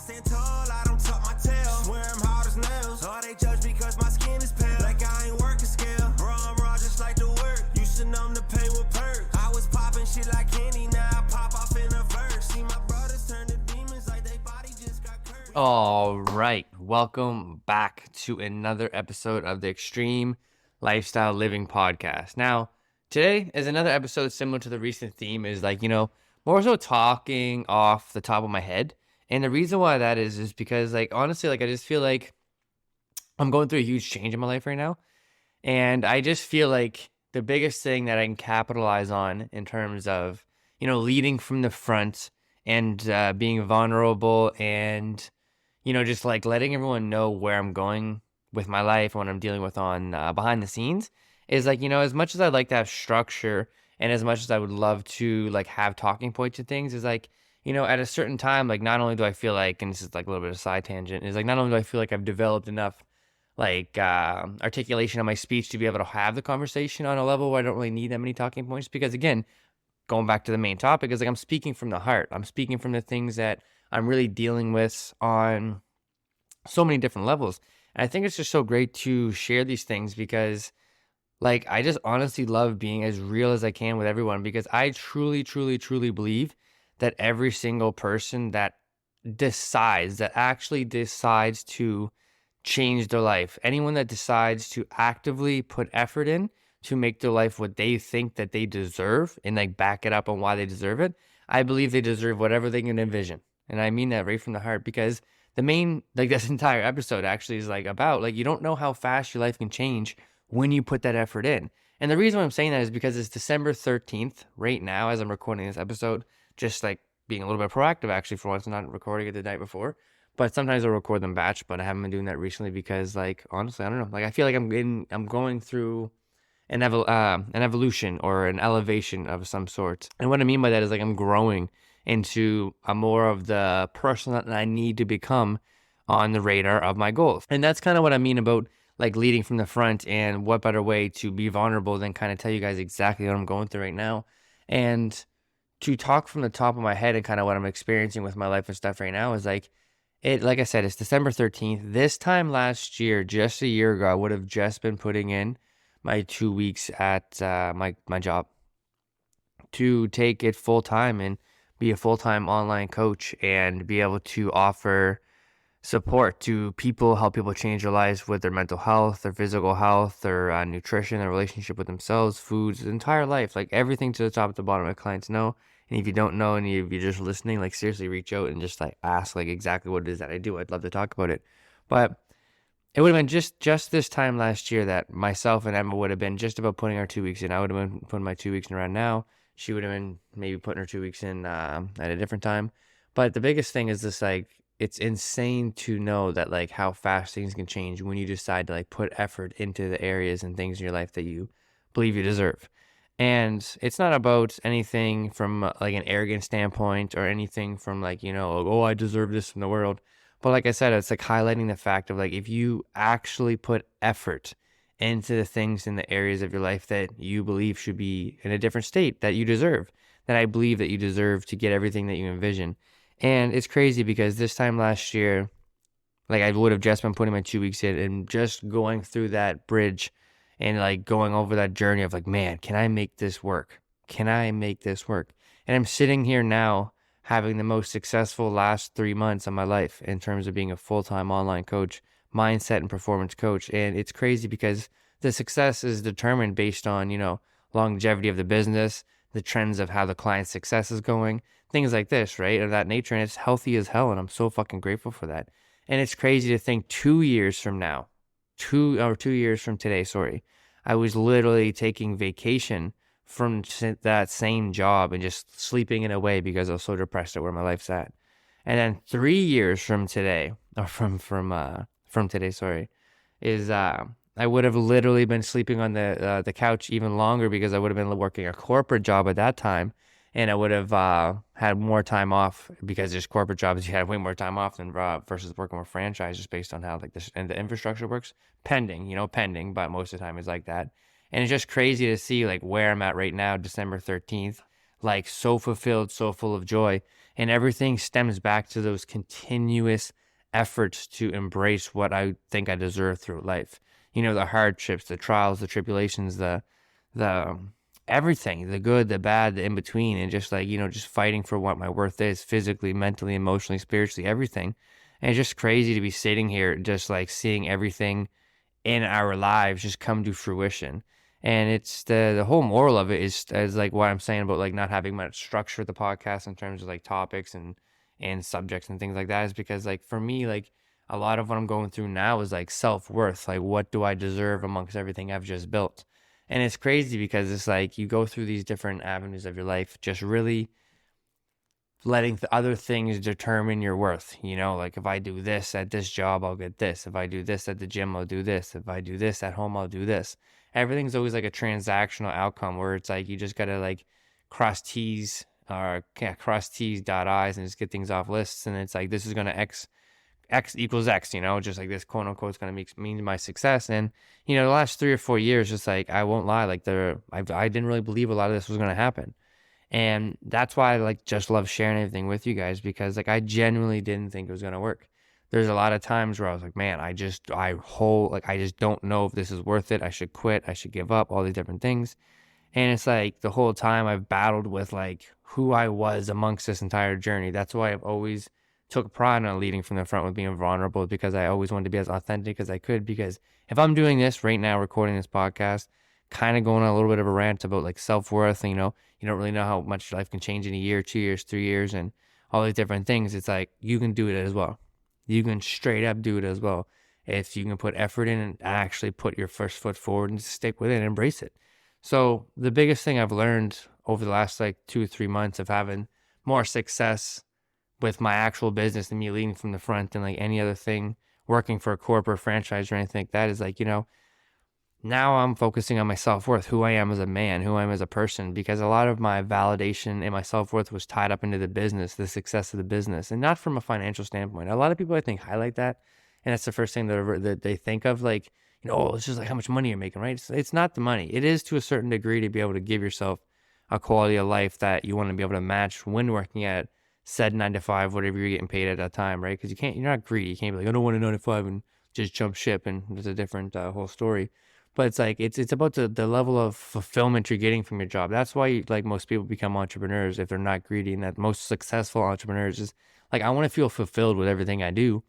stand tall, I don't tuck my tail. Swear I'm hard as nails. Oh, they judge because my skin is pale. Like I ain't working scale. Bro, I'm raw just like the work. Used to numb the pain with perks. I was popping shit like candy, now I pop off in a verse. See my brothers turn to demons like they body just got cursed. All right, welcome back to another episode of the Extreme Lifestyle Living Podcast. Now, today is another episode similar to the recent theme, is like, more so talking off the top of my head. And the reason why that is because, like, honestly, like, I just feel like I'm going through a huge change in my life right now. And I just feel like the biggest thing that I can capitalize on in terms of, leading from the front and being vulnerable and, just like letting everyone know where I'm going with my life and what I'm dealing with on behind the scenes is like, as much as I'd like to have structure and as much as I would love to like have talking points and things is like, at a certain time, like not only do I feel like, and this is like a little bit of a side tangent, is like not only do I feel like I've developed enough like articulation on my speech to be able to have the conversation on a level where I don't really need that many talking points, because again, going back to the main topic, is like I'm speaking from the heart. I'm speaking from the things that I'm really dealing with on so many different levels. And I think it's just so great to share these things because like I just honestly love being as real as I can with everyone, because I truly, truly, truly believe that every single person that actually decides to change their life, anyone that decides to actively put effort in to make their life what they think that they deserve and like back it up on why they deserve it, I believe they deserve whatever they can envision. And I mean that right from the heart, because the main, like this entire episode actually is like about like, you don't know how fast your life can change when you put that effort in. And the reason why I'm saying that is because it's December 13th right now as I'm recording this episode, just like being a little bit proactive actually for once, not recording it the night before. But sometimes I'll record them batch, but I haven't been doing that recently because like, honestly, I don't know. Like I feel like I'm going through an evolution or an elevation of some sort. And what I mean by that is like I'm growing into a more of the person that I need to become on the radar of my goals. And that's kind of what I mean about like leading from the front, and what better way to be vulnerable than kind of tell you guys exactly what I'm going through right now. And to talk from the top of my head and kind of what I'm experiencing with my life and stuff right now is like, like I said, it's December 13th. This time last year, just a year ago, I would have just been putting in my 2 weeks at my job to take it full time and be a full-time online coach and be able to offer support to people, help people change their lives with their mental health, their physical health, their nutrition, their relationship with themselves, foods, their entire life, like everything to the top to bottom. My clients know. And if you don't know and if you're just listening, like seriously reach out and just like ask like exactly what it is that I do. I'd love to talk about it. But it would have been just this time last year that myself and Emma would have been just about putting our 2 weeks in. I would have been putting my 2 weeks in around now. She would have been maybe putting her 2 weeks in at a different time. But the biggest thing is this, like, it's insane to know that like how fast things can change when you decide to like put effort into the areas and things in your life that you believe you deserve. And it's not about anything from like an arrogant standpoint or anything from like, oh, I deserve this from the world. But like I said, it's like highlighting the fact of like, if you actually put effort into the things in the areas of your life that you believe should be in a different state that you deserve, then I believe that you deserve to get everything that you envision. And it's crazy because this time last year, like I would have just been putting my 2 weeks in and just going through that bridge and like going over that journey of like, man, can I make this work? Can I make this work? And I'm sitting here now having the most successful last 3 months of my life in terms of being a full-time online coach, mindset and performance coach. And it's crazy because the success is determined based on, longevity of the business, the trends of how the client's success is going, things like this, right? Of that nature. And it's healthy as hell. And I'm so fucking grateful for that. And it's crazy to think 2 years from now, 2 years from today, I was literally taking vacation from that same job and just sleeping it away because I was so depressed at where my life's at. And then 3 years from today, or from today, is I would have literally been sleeping on the couch even longer because I would have been working a corporate job at that time, and I would have had more time off because there's corporate jobs you have way more time off than versus working with franchises based on how like this and the infrastructure works. Pending, but most of the time it's like that. And it's just crazy to see like where I'm at right now, December 13th, like so fulfilled, so full of joy. And everything stems back to those continuous efforts to embrace what I think I deserve through life. The hardships, the trials, the tribulations, the everything, the good, the bad, the in between, and just like, just fighting for what my worth is physically, mentally, emotionally, spiritually, everything. And it's just crazy to be sitting here, just like seeing everything in our lives just come to fruition. And it's the whole moral of it is like what I'm saying about like not having much structure with the podcast in terms of like topics and subjects and things like that, is because like for me, like a lot of what I'm going through now is like self-worth. Like, what do I deserve amongst everything I've just built? And it's crazy because it's like you go through these different avenues of your life, just really letting the other things determine your worth. Like if I do this at this job, I'll get this. If I do this at the gym, I'll do this. If I do this at home, I'll do this. Everything's always like a transactional outcome where it's like you just gotta like cross T's or cross T's, dot I's, and just get things off lists. And it's like this is gonna X equals X, just like this quote unquote is gonna mean my success. And the last 3 or 4 years, just like I won't lie, like I didn't really believe a lot of this was gonna happen. And that's why I like just love sharing everything with you guys, because like I genuinely didn't think it was gonna work. There's a lot of times where I was like, man, I just don't know if this is worth it. I should quit. I should give up, all these different things. And it's like the whole time I've battled with like who I was amongst this entire journey. That's why I've always took pride on leading from the front with being vulnerable, because I always wanted to be as authentic as I could. Because if I'm doing this right now, recording this podcast, kind of going on a little bit of a rant about like self-worth, you don't really know how much life can change in a year, 2 years, 3 years, and all these different things. It's like you can do it as well. You can straight up do it as well. If you can put effort in and actually put your first foot forward and stick with it and embrace it. So the biggest thing I've learned over the last like 2 or 3 months of having more success with my actual business and me leading from the front than like any other thing, working for a corporate franchise or anything like that, is like, now I'm focusing on my self-worth, who I am as a man, who I am as a person, because a lot of my validation and my self-worth was tied up into the business, the success of the business, and not from a financial standpoint. A lot of people, I think, highlight that, and that's the first thing that they think of, like, oh, it's just like how much money you're making, right? It's not the money. It is to a certain degree to be able to give yourself a quality of life that you want to be able to match when working at said 9 to 5, whatever you're getting paid at that time, right? Because you're not greedy. You can't be like, I don't want a 9 to 5 and just jump ship, and there's a different whole story. But it's like it's about the level of fulfillment you're getting from your job. That's why like most people become entrepreneurs if they're not greedy, and that most successful entrepreneurs is like, I want to feel fulfilled with everything I do.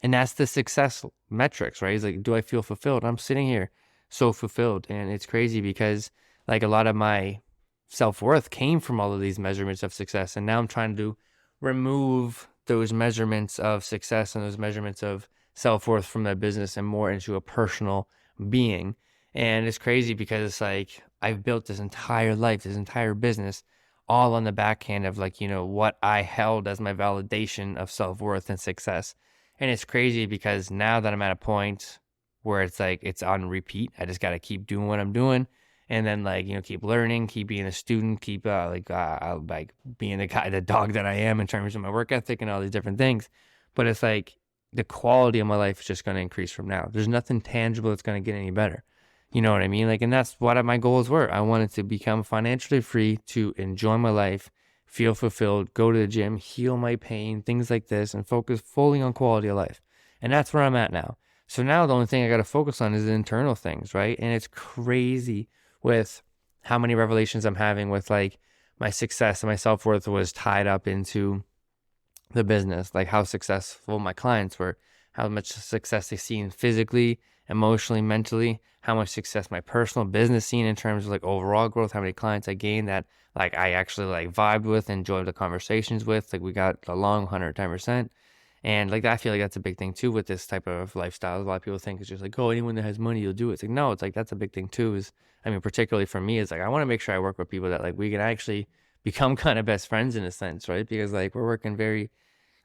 And that's the success metrics, right? It's like, do I feel fulfilled? I'm sitting here so fulfilled. And it's crazy because like a lot of my self-worth came from all of these measurements of success. And now I'm trying to remove those measurements of success and those measurements of self-worth from the business and more into a personal being. And it's crazy because it's like I've built this entire life, this entire business, all on the backhand of like, what I held as my validation of self-worth and success. And it's crazy because now that I'm at a point where it's like it's on repeat, I just got to keep doing what I'm doing, and then like keep learning, keep being a student, keep like being the dog that I am in terms of my work ethic and all these different things. But it's like the quality of my life is just going to increase from now. There's nothing tangible that's going to get any better. You know what I mean? Like, and that's what my goals were. I wanted to become financially free, to enjoy my life, feel fulfilled, go to the gym, heal my pain, things like this, and focus fully on quality of life. And that's where I'm at now. So now the only thing I got to focus on is the internal things, right? And it's crazy with how many revelations I'm having with like my success and my self-worth was tied up into the business, like how successful my clients were, how much success they seen physically, emotionally, mentally, how much success my personal business seen in terms of like overall growth, how many clients I gained that like I actually like vibed with, enjoyed the conversations with, like we got along 110%. And like I feel like that's a big thing too with this type of lifestyle. A lot of people think it's just like, oh, anyone that has money, you'll do it. It's like, no, it's like that's a big thing too. Particularly for me, is like I want to make sure I work with people that like we can actually become kind of best friends in a sense, right? Because like we're working very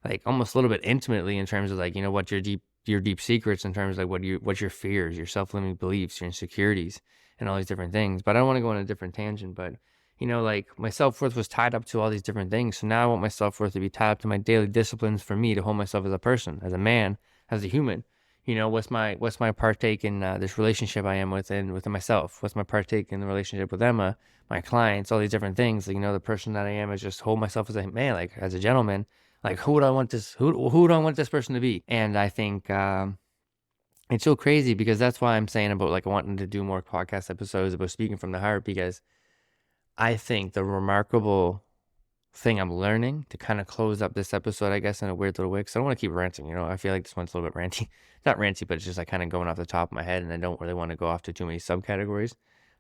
like almost a little bit intimately in terms of like, what your deep secrets in terms of like what's your fears, your self-limiting beliefs, your insecurities, and all these different things. But I don't want to go on a different tangent, but like my self-worth was tied up to all these different things. So now I want my self-worth to be tied up to my daily disciplines for me to hold myself as a person, as a man, as a human. what's my partake in this relationship I am within myself? What's my partake in the relationship with Emma, my clients, all these different things? Like, the person that I am is just hold myself as a man, like as a gentleman. Like, who do I want this person to be? And I think it's so crazy because that's why I'm saying about like wanting to do more podcast episodes about speaking from the heart, because I think the remarkable thing I'm learning to kind of close up this episode, I guess, in a weird little way, because I don't want to keep ranting. I feel like this one's a little bit ranty. Not ranty, but it's just like kind of going off the top of my head, and I don't really want to go off to too many subcategories.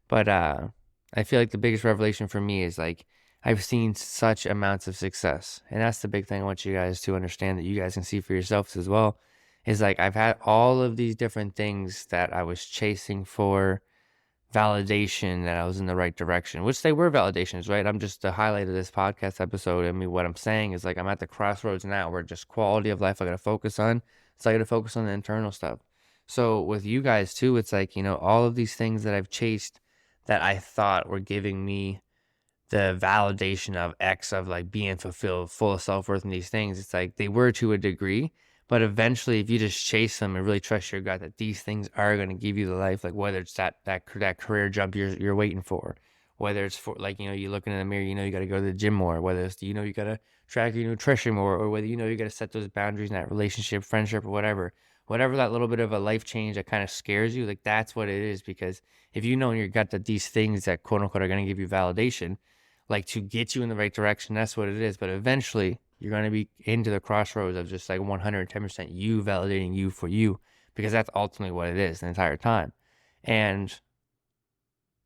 But I feel like the biggest revelation for me is like I've seen such amounts of success, and that's the big thing I want you guys to understand, that you guys can see for yourselves as well, is like I've had all of these different things that I was chasing for validation that I was in the right direction, which they were validations, right? I'm just the highlight of this podcast episode. I mean, what I'm saying is like I'm at the crossroads now where just quality of life I got to focus on. So I got to focus on the internal stuff. So with you guys too, it's like, all of these things that I've chased that I thought were giving me the validation of X, of like being fulfilled, full of self-worth and these things. It's like they were to a degree, but eventually, if you just chase them and really trust your gut that these things are going to give you the life, like whether it's that career jump you're waiting for, whether it's for like, you looking in the mirror, you got to go to the gym more, whether it's, you got to track your nutrition more, or whether, you got to set those boundaries in that relationship, friendship, or whatever that little bit of a life change that kind of scares you, like that's what it is. Because if you know in your gut that these things that quote unquote are going to give you validation, like to get you in the right direction, that's what it is. But eventually, you're going to be into the crossroads of just like 110% you validating you for you, because that's ultimately what it is the entire time. And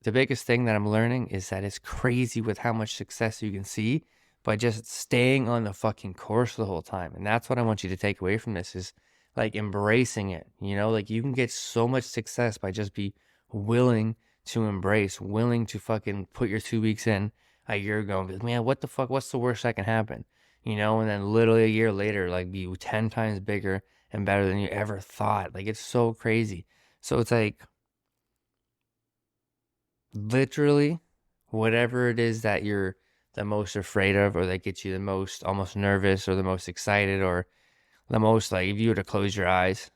the biggest thing that I'm learning is that it's crazy with how much success you can see by just staying on the fucking course the whole time. And that's what I want you to take away from this, is like embracing it. Like you can get so much success by just be willing to embrace, willing to fucking put your 2 weeks in a year ago and be like, man, what the fuck? What's the worst that can happen? And then literally a year later, like be 10 times bigger and better than you ever thought. Like it's so crazy. So it's like literally whatever it is that you're the most afraid of, or that gets you the most almost nervous or the most excited, or the most, like if you were to close your eyes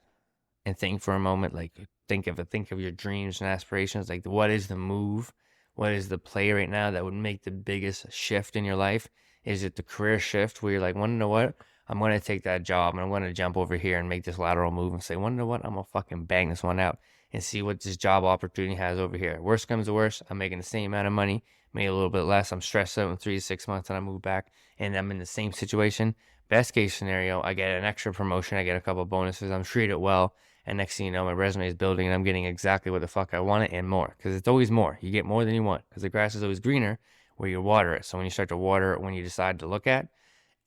and think for a moment, like think of your dreams and aspirations, like what is the move? What is the play right now that would make the biggest shift in your life? Is it the career shift where you're like, well, you know what? I'm going to take that job and I'm going to jump over here and make this lateral move and say, well, you know what? I'm going to fucking bang this one out and see what this job opportunity has over here. Worst comes to worst, I'm making the same amount of money, maybe a little bit less. I'm stressed out in 3 to 6 months and I move back and I'm in the same situation. Best case scenario, I get an extra promotion. I get a couple bonuses. I'm treated well. And next thing you know, my resume is building and I'm getting exactly what the fuck I wanted and more. Because it's always more. You get more than you want. Because the grass is always greener where you water it. So when you start to water it, when you decide to look at,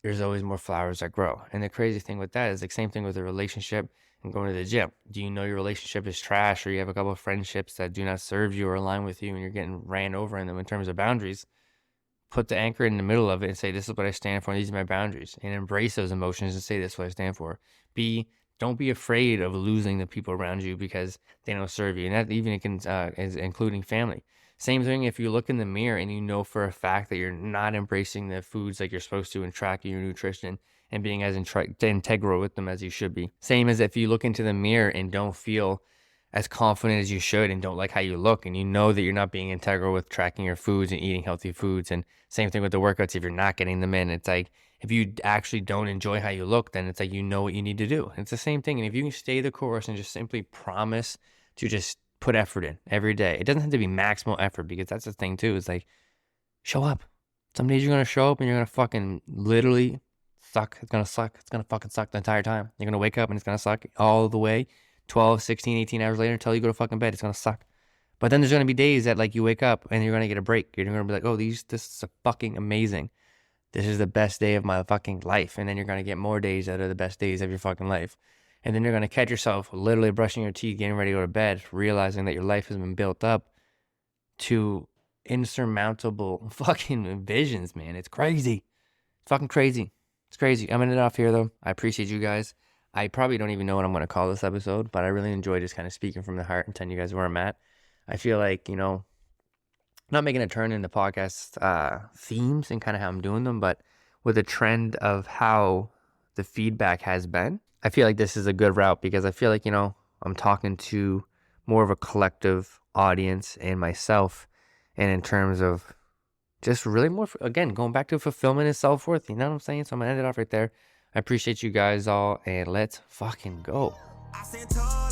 there's always more flowers that grow. And the crazy thing with that is the same thing with a relationship and going to the gym. Do you know your relationship is trash, or you have a couple of friendships that do not serve you or align with you and you're getting ran over in them in terms of boundaries? Put the anchor in the middle of it and say, this is what I stand for, and these are my boundaries. And embrace those emotions and say, this is what I stand for. Don't be afraid of losing the people around you because they don't serve you. And that even is including family. Same thing if you look in the mirror and you know for a fact that you're not embracing the foods like you're supposed to and tracking your nutrition and being as integral with them as you should be. Same as if you look into the mirror and don't feel as confident as you should and don't like how you look, and you know that you're not being integral with tracking your foods and eating healthy foods. And same thing with the workouts. If you're not getting them in, it's like, if you actually don't enjoy how you look, then it's like, you know what you need to do. It's the same thing. And if you can stay the course and just simply promise to just put effort in every day, it doesn't have to be maximal effort, because that's the thing too. It's like, show up. Some days you're going to show up and you're going to fucking literally suck. It's going to suck. It's going to fucking suck the entire time. You're going to wake up and it's going to suck all the way 12, 16, 18 hours later until you go to fucking bed. It's going to suck. But then there's going to be days that like you wake up and you're going to get a break. You're going to be like, oh, this is fucking amazing. This is the best day of my fucking life. And then you're going to get more days that are the best days of your fucking life. And then you're going to catch yourself literally brushing your teeth, getting ready to go to bed, realizing that your life has been built up to insurmountable fucking visions, man. It's crazy. It's fucking crazy. It's crazy. I'm ending it off here, though. I appreciate you guys. I probably don't even know what I'm going to call this episode, but I really enjoy just kind of speaking from the heart and telling you guys where I'm at. I feel like, not making a turn into podcast themes and kind of how I'm doing them, but with a trend of how the feedback has been. I feel like this is a good route because I feel like, you know, I'm talking to more of a collective audience and myself, and in terms of just really more, again, going back to fulfillment and self-worth, you know what I'm saying? So I'm gonna end it off right there. I appreciate you guys all, and let's fucking go. I stand tall.